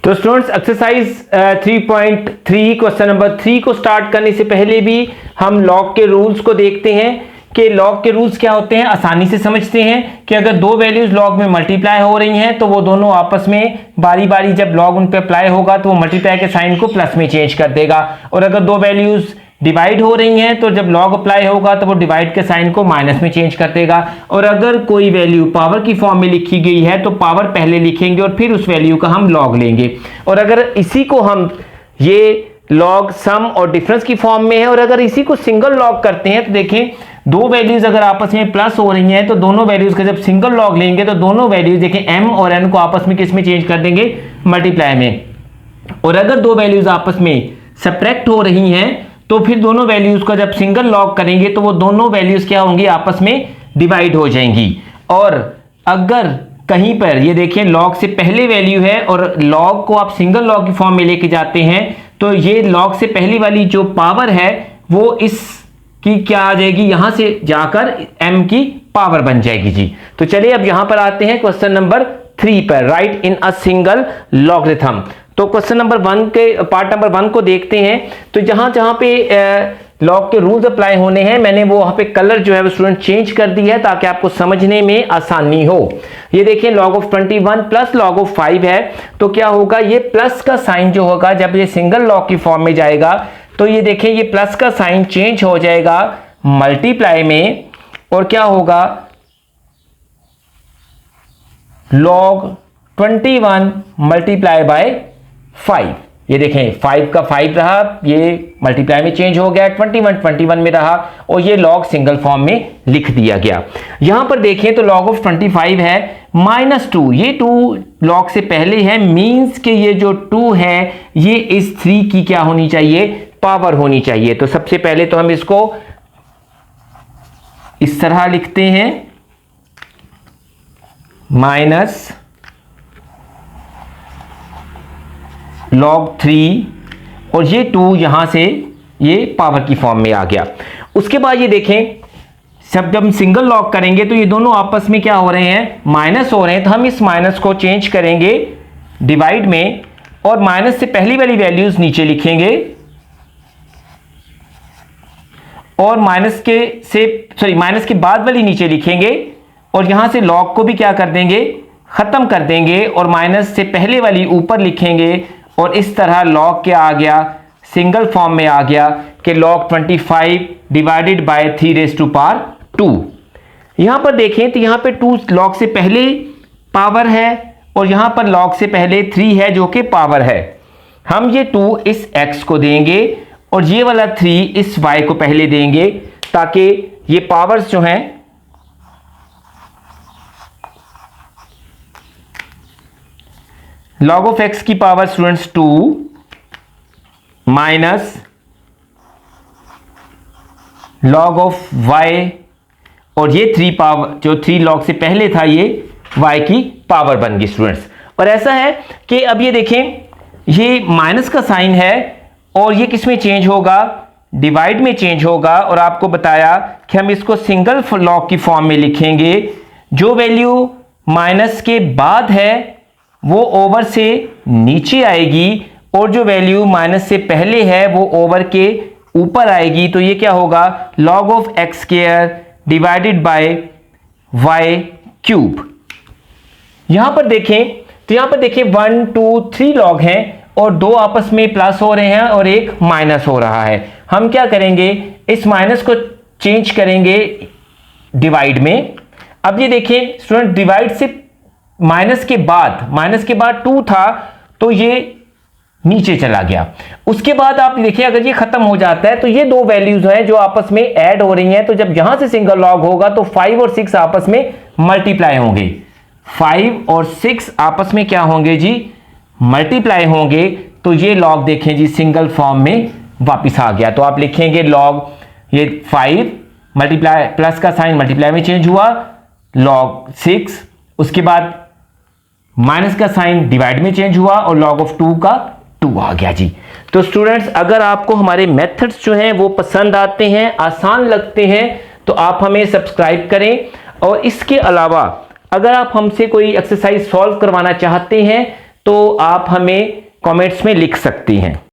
तो students exercise 3.3 question number 3 को start करने से पहले भी हम लॉग के रूल्स को देखते हैं कि लॉग के रूल्स क्या होते हैं। आसानी से समझते हैं कि अगर दो वैल्यूज लॉग में मल्टीप्लाई हो रही हैं तो वो दोनों आपस में बारी बारी जब लॉग उन पे अप्लाई होगा तो वो मल्टीप्लाई के साइन को प्लस में चेंज कर देगा, और अगर दो वैल्यूज डिवाइड हो रही हैं तो जब लॉग अप्लाई होगा तो वो डिवाइड के साइन को माइनस में चेंज कर देगा। और अगर कोई वैल्यू पावर की फॉर्म में लिखी गई है तो पावर पहले लिखेंगे और फिर उस वैल्यू का हम लॉग लेंगे। और अगर इसी को हम ये लॉग सम और डिफरेंस की फॉर्म में है, और अगर इसी को सिंगल लॉग करते हैं तो देखें दो वैल्यूज अगर आपस में प्लस हो रही हैं तो दोनों वैल्यूज का जब सिंगल लॉग लेंगे तो दोनों वैल्यूज देखें m और n को आपस में किस में चेंज कर देंगे, मल्टीप्लाई में। और अगर दो वैल्यूज आपस में सब्ट्रैक्ट हो रही हैं तो फिर दोनों वैल्यूज को जब सिंगल लॉग करेंगे तो वो दोनों वैल्यूज क्या होंगी, आपस में डिवाइड हो जाएंगी। और अगर कहीं पर ये देखिए लॉग से पहले वैल्यू है और लॉग को आप सिंगल लॉग की फॉर्म में लेके जाते हैं तो ये लॉग से पहली वाली जो पावर है वो इस की क्या आ जाएगी, यहां से जाकर m की पावर बन जाएगी जी। तो चलिए अब यहां पर आते हैं क्वेश्चन नंबर 3 पर, right in a single logarithm. तो क्वेश्चन नंबर 1 के पार्ट नंबर 1 को देखते हैं। तो जहां जहां पे लॉग के रूल्स अप्लाई होने हैं मैंने वो वहां पे कलर जो है वो स्टूडेंट चेंज कर दी है ताकि आपको समझने में आसानी हो। ये देखिए log of 21 plus log of 5 है, तो क्या होगा, ये प्लस का साइन जो होगा जब ये सिंगल लॉग की फॉर्म में जाएगा तो ये देखें ये प्लस का साइन चेंज हो जाएगा मल्टीप्लाई में, और क्या होगा log 21 मल्टीप्लाई बाय 5। ये देखें 5 का 5 रहा, ये मल्टीप्लाई में चेंज हो गया, 21 में रहा और ये log सिंगल फॉर्म में लिख दिया गया। यहां पर देखें तो log of 25 है -2, ये 2 log से पहले है, मींस के ये जो 2 है ये इस 3 की क्या होनी चाहिए, पावर होनी चाहिए। तो सबसे पहले तो हम इसको इस तरह लिखते हैं माइनस log 3 और ये 2 यहां से ये पावर की फॉर्म में आ गया। उसके बाद ये देखें जब हम सिंगल लॉग करेंगे तो ये दोनों आपस में क्या हो रहे हैं, माइनस हो रहे हैं, तो हम इस माइनस को चेंज करेंगे डिवाइड में और माइनस से पहली वाली वैल्यूज नीचे लिखेंगे और माइनस के बाद वाली नीचे लिखेंगे और यहां से log को भी क्या कर देंगे, खत्म कर देंगे और माइनस से पहले वाली ऊपर लिखेंगे और इस तरह log क्या आ गया, सिंगल फॉर्म में आ गया कि log 25 डिवाइडेड बाय 3⁻²। यहां पर देखें तो यहां पे 2 log से पहले पावर है और यहां पर log से पहले 3 है जो कि पावर है। हम ये 2 इस x को देंगे और ये वाला 3 इस y को पहले देंगे ताकि ये पावर्स जो हैं log of x की power students 2 minus log of y और ये 3 पावर जो 3 log से पहले था ये y की पावर बन गई स्टूडेंट्स। और ऐसा है कि अब ये देखें ये माइनस का साइन है और ये किस में चेंज होगा, डिवाइड में चेंज होगा। और आपको बताया कि हम इसको सिंगल लॉग की फॉर्म में लिखेंगे, जो वैल्यू माइनस के बाद है वो ओवर से नीचे आएगी और जो वैल्यू माइनस से पहले है वो ओवर के ऊपर आएगी। तो ये क्या होगा, log of x² divided by y³। यहां पर देखें तो यहां पर देखिए 1 2 3 log हैं और 2 आपस में प्लस हो रहे हैं और एक माइनस हो रहा है। हम क्या करेंगे, इस माइनस को चेंज करेंगे डिवाइड में। अब ये देखें स्टूडेंट डिवाइड से माइनस के बाद 2 था तो ये नीचे चला गया। उसके बाद आप देखिए अगर ये खत्म हो जाता है तो ये दो वैल्यूज हैं जो आपस में ऐड हो रही हैं, तो जब यहां से सिंगल लॉग होगा तो 5 और 6 आपस में मल्टीप्लाई होंगे, 5 और 6 आपस में क्या होंगे जी, मल्टीप्लाई होंगे। तो ये लॉग देखें जी सिंगल फॉर्म में वापस आ गया। तो आप लिखेंगे log ये 5 मल्टीप्लाई प्लस का साइन मल्टीप्लाई में चेंज हुआ, log 6 उसके बाद माइनस का साइन डिवाइड में चेंज हुआ और log of 2 का 2 आ गया जी। तो स्टूडेंट्स अगर आपको हमारे मेथड्स जो हैं वो पसंद आते हैं, आसान लगते हैं तो आप हमें सब्सक्राइब करें। और इसके अलावा अगर आप हमसे कोई एक्सरसाइज सॉल्व करवाना चाहते हैं तो आप हमें कमेंट्स में लिख सकती हैं।